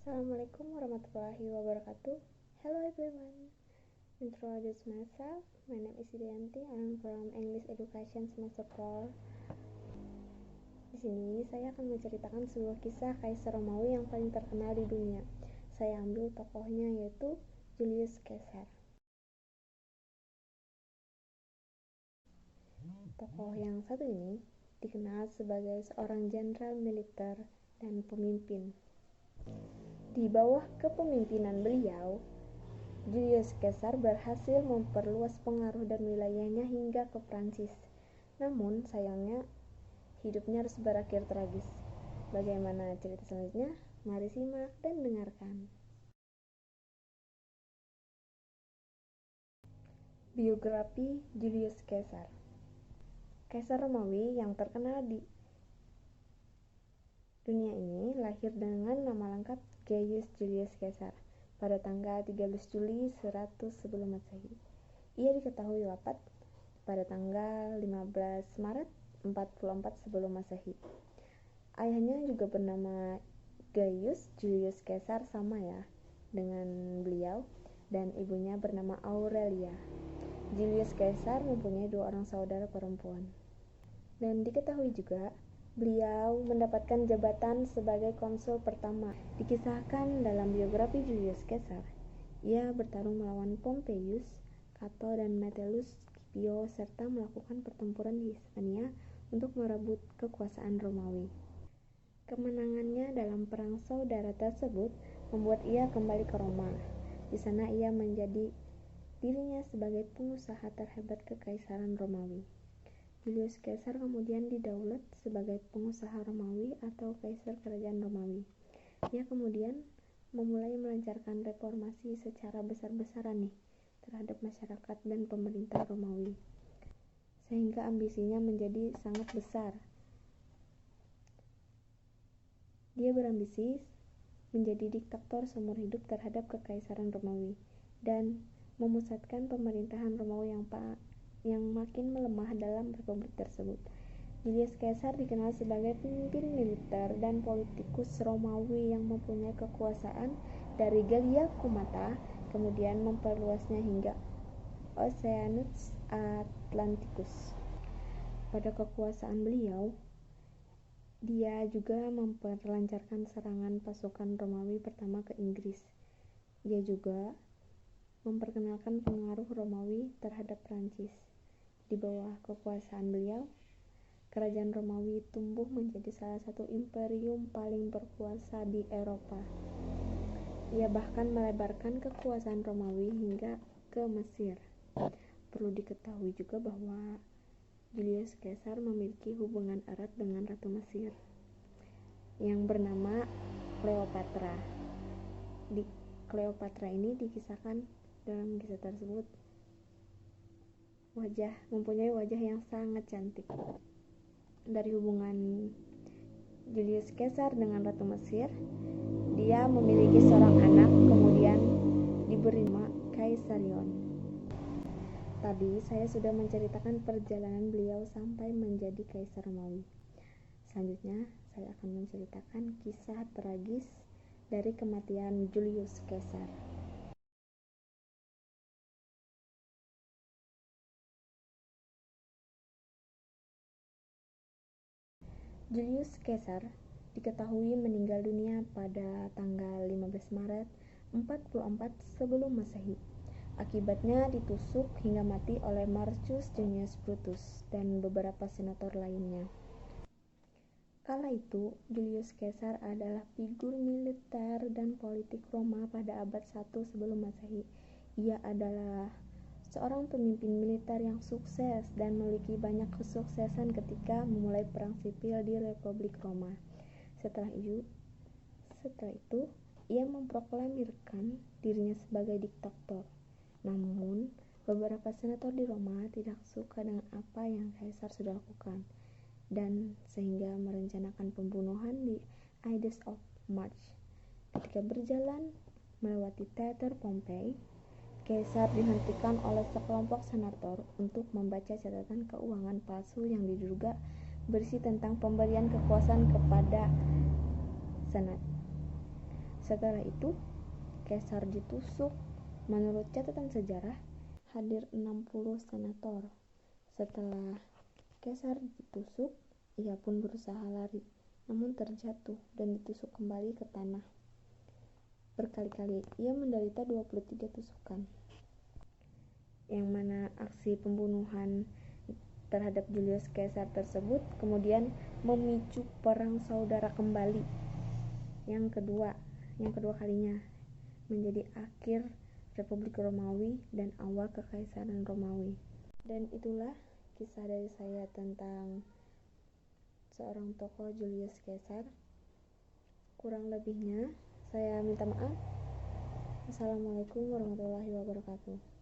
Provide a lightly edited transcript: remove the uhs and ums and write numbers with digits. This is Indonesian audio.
Assalamualaikum warahmatullahi wabarakatuh. Hello everyone. Introduce myself. My name is Irianti. I'm from English Education Semester 4. Di sini saya akan menceritakan sebuah kisah Kaisar Romawi yang paling terkenal di dunia. Saya ambil tokohnya yaitu Julius Caesar. Tokoh yang satu ini dikenal sebagai seorang jenderal militer dan pemimpin. Di bawah kepemimpinan beliau, Julius Caesar berhasil memperluas pengaruh dan wilayahnya hingga ke Prancis. Namun, sayangnya, hidupnya harus berakhir tragis. Bagaimana cerita selanjutnya? Mari simak dan dengarkan. Biografi Julius Caesar. Kaisar Romawi yang terkenal di dunia ini lahir dengan nama lengkap Gaius Julius Caesar pada tanggal 13 Juli 100 sebelum Masehi. Ia diketahui wafat pada tanggal 15 Maret 44 sebelum Masehi. Ayahnya juga bernama Gaius Julius Caesar, sama ya dengan beliau, dan ibunya bernama Aurelia. Julius Caesar mempunyai 2 orang saudara perempuan. Dan diketahui juga beliau mendapatkan jabatan sebagai konsul pertama. Dikisahkan dalam biografi Julius Caesar, ia bertarung melawan Pompeius, Cato, dan Metellus Scipio serta melakukan pertempuran di Hispania untuk merebut kekuasaan Romawi. Kemenangannya dalam perang saudara tersebut membuat ia kembali ke Roma. Di sana ia menjadi dirinya sebagai pengusaha terhebat kekaisaran Romawi. Julius Caesar kemudian didaulat sebagai pengusaha Romawi atau kaisar kerajaan Romawi. Ia kemudian memulai melancarkan reformasi secara besar-besaran terhadap masyarakat dan pemerintah Romawi, sehingga ambisinya menjadi sangat besar. Dia berambisi menjadi diktator seumur hidup terhadap kekaisaran Romawi dan memusatkan pemerintahan Romawi yang makin melemah dalam republik tersebut. Julius Caesar dikenal sebagai pemimpin militer dan politikus Romawi yang mempunyai kekuasaan dari Gallia Komata, kemudian memperluasnya hingga Oceanus Atlanticus. Pada kekuasaan beliau, dia juga memperlancarkan serangan pasukan Romawi pertama ke Inggris. Dia juga memperkenalkan pengaruh Romawi terhadap Prancis. Di bawah kekuasaan beliau, kerajaan Romawi tumbuh menjadi salah satu imperium paling berkuasa di Eropa. Ia bahkan melebarkan kekuasaan Romawi hingga ke Mesir. Perlu diketahui juga bahwa Julius Caesar memiliki hubungan erat dengan Ratu Mesir yang bernama Cleopatra. Cleopatra ini dikisahkan dalam kisah tersebut mempunyai wajah yang sangat cantik. Dari hubungan Julius Caesar dengan Ratu Mesir, dia memiliki seorang anak, kemudian diberi nama Caesarion. Tadi saya sudah menceritakan perjalanan beliau sampai menjadi Kaisar Romawi. Selanjutnya saya akan menceritakan kisah tragis dari kematian Julius Caesar. Julius Caesar diketahui meninggal dunia pada tanggal 15 Maret 44 sebelum Masehi. Akibatnya ditusuk hingga mati oleh Marcus Junius Brutus dan beberapa senator lainnya. Kala itu, Julius Caesar adalah figur militer dan politik Roma pada abad 1 sebelum Masehi. Ia adalah seorang pemimpin militer yang sukses dan memiliki banyak kesuksesan ketika memulai perang sipil di Republik Roma. Setelah itu, ia memproklamirkan dirinya sebagai diktator. Namun, beberapa senator di Roma tidak suka dengan apa yang Kaisar sudah lakukan, dan sehingga merencanakan pembunuhan di Ides of March. Ketika berjalan melewati teater Pompei, Kaisar dihentikan oleh sekelompok senator untuk membaca catatan keuangan palsu yang diduga berisi tentang pemberian kekuasaan kepada Senat. Setelah itu, Kaisar ditusuk. Menurut catatan sejarah, hadir 60 senator. Setelah Kaisar ditusuk, ia pun berusaha lari, namun terjatuh dan ditusuk kembali ke tanah. Berkali-kali ia menderita 23 tusukan, yang mana aksi pembunuhan terhadap Julius Caesar tersebut kemudian memicu perang saudara kembali yang kedua kalinya, menjadi akhir Republik Romawi dan awal Kekaisaran Romawi. Dan itulah kisah dari saya tentang seorang tokoh Julius Caesar. Kurang lebihnya saya minta maaf. Assalamualaikum warahmatullahi wabarakatuh.